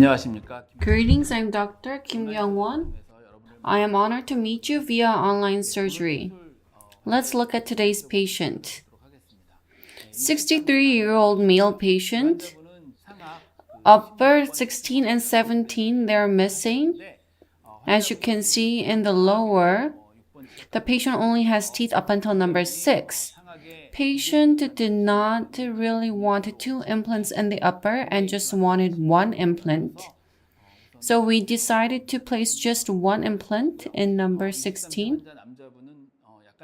안녕하십니까. Greetings, I'm Dr. Kim Young-won. I am honored to meet you via online surgery. Let's look at today's patient. 63-year-old male patient. Upper 16 and 17, they're missing. As you can see in the lower, the patient only has teeth up until number 6. Patient did not really want 2 implants in the upper and just wanted 1 implant. So we decided to place just 1 implant in number 16.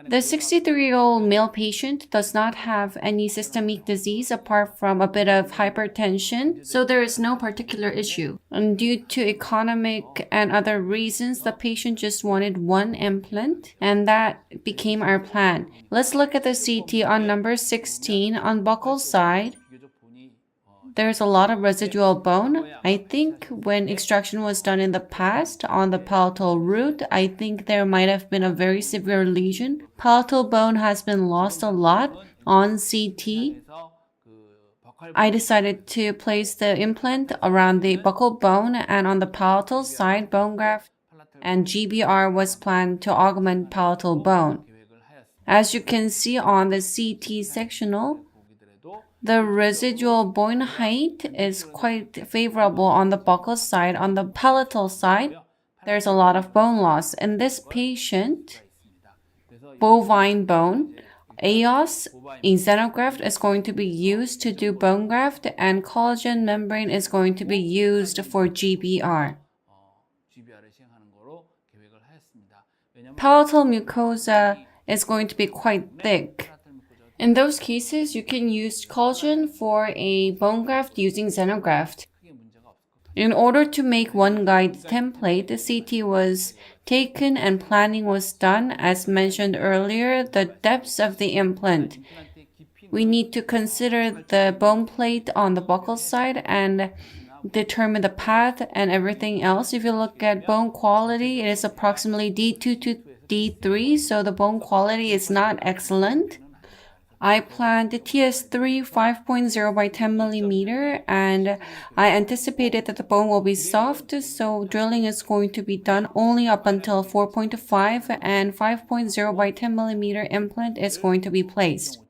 The 63-year-old male patient does not have any systemic disease apart from a bit of hypertension, so there is no particular issue. And due to economic and other reasons, the patient just wanted 1 implant, and that became our plan. Let's look at the CT on number 16 on buccal side. There's a lot of residual bone. I think when extraction was done in the past on the palatal root, I think there might have been a very severe lesion. Palatal bone has been lost a lot on CT. I decided to place the implant around the buccal bone, and on the palatal side, bone graft and GBR was planned to augment palatal bone. As you can see on the CT sectional, the residual bone height is quite favorable on the buccal side. On the palatal side, there's a lot of bone loss. In this patient, bovine bone, EOS, a xenograft is going to be used to do bone graft, and collagen membrane is going to be used for GBR. Palatal mucosa is going to be quite thick. In those cases, you can use collagen for a bone graft using xenograft. In order to make OneGuide template, the CT was taken and planning was done. As mentioned earlier, the depths of the implant. We need to consider the bone plate on the buccal side and determine the path and everything else. If you look at bone quality, it is approximately D2 to D3, so the bone quality is not excellent. I planned TS3 5.0 by 10 millimeter, and I anticipated that the bone will be soft, so drilling is going to be done only up until 4.5, and 5.0 by 10 millimeter implant is going to be placed.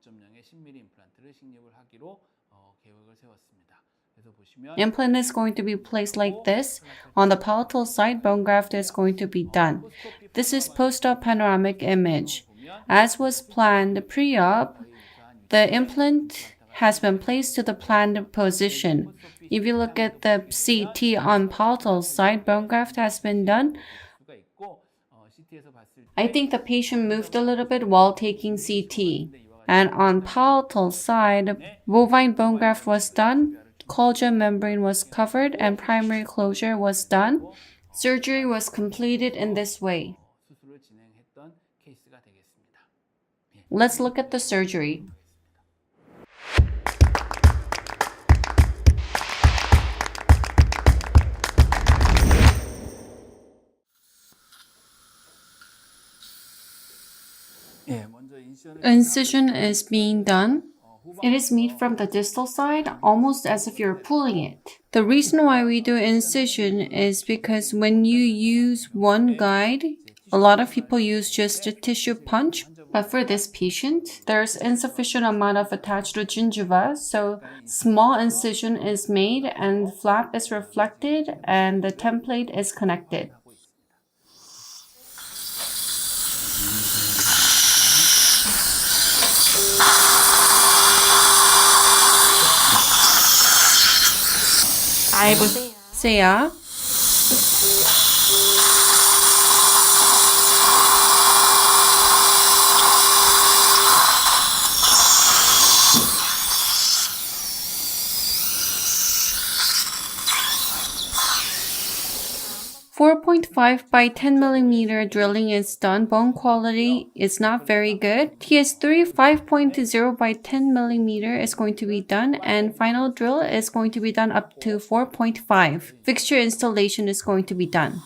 Implant is going to be placed like this. On the palatal side, bone graft is going to be done. This is post-op panoramic image. As was planned pre-op, the implant has been placed to the planned position. If you look at the CT on palatal side, bone graft has been done. I think the patient moved a little bit while taking CT. And on palatal side, bovine bone graft was done, collagen membrane was covered, and primary closure was done. Surgery was completed in this way. Let's look at the surgery. Incision is being done. It is made from the distal side, almost as if you're pulling it. The reason why we do incision is because when you use OneGuide, a lot of people use just a tissue punch. But for this patient, there's insufficient amount of attached gingiva, so small incision is made and flap is reflected and the template is connected. 보세요. 4.5 by 10 millimeter drilling is done. Bone quality is not very good. TS3 5.0 by 10 millimeter is going to be done, and final drill is going to be done up to 4.5. Fixture installation is going to be done.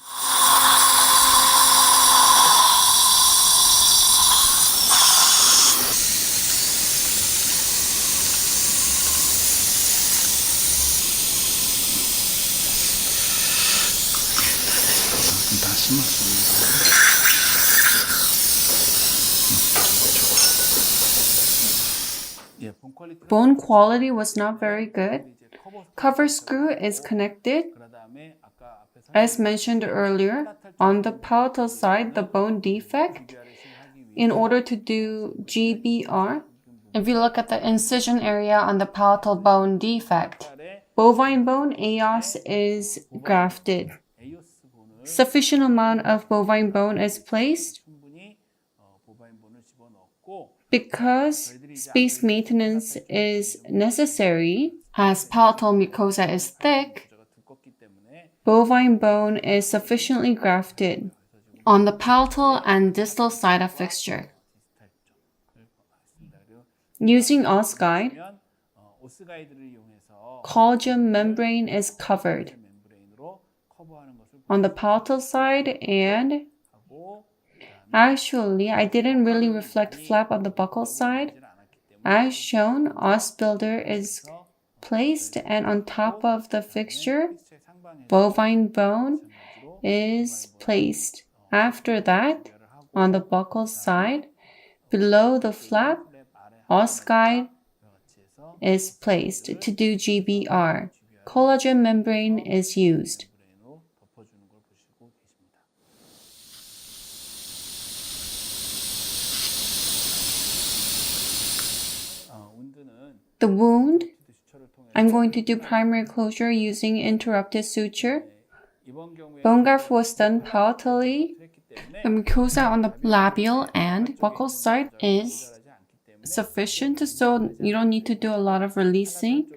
Bone quality was not very good. Cover screw is connected. As mentioned earlier, on the palatal side, the bone defect, in order to do GBR, if you look at the incision area on the palatal bone defect, bovine bone AOS is grafted. Sufficient amount of bovine bone is placed. Because space maintenance is necessary, as palatal mucosa is thick, bovine bone is sufficiently grafted on the palatal and distal side of fixture. Using OneGuide, collagen membrane is covered on the palatal side, and actually I didn't really reflect flap on the buccal side. As shown, os builder is placed, and on top of the fixture, bovine bone is placed. After that, on the buccal side, below the flap, OneGuide is placed to do GBR. Collagen membrane is used. The wound, I'm going to do primary closure using interrupted suture. Bone graft was done palatally. The mucosa on the labial and buccal side is sufficient, so you don't need to do a lot of releasing.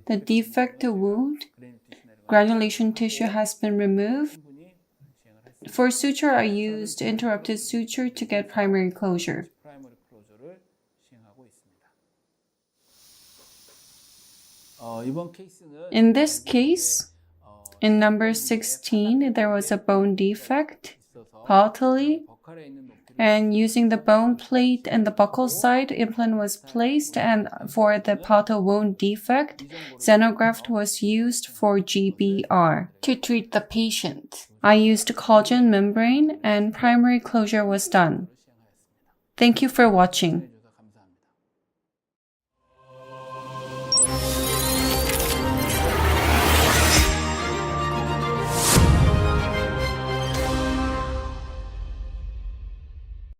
The defective wound, granulation tissue has been removed. For suture, I used interrupted suture to get primary closure. In this case, in number 16, there was a bone defect palatally, and using the bone plate and the buccal side, implant was placed, and for the palatal bone defect, xenograft was used for GBR. To treat the patient, I used collagen membrane and primary closure was done. Thank you for watching.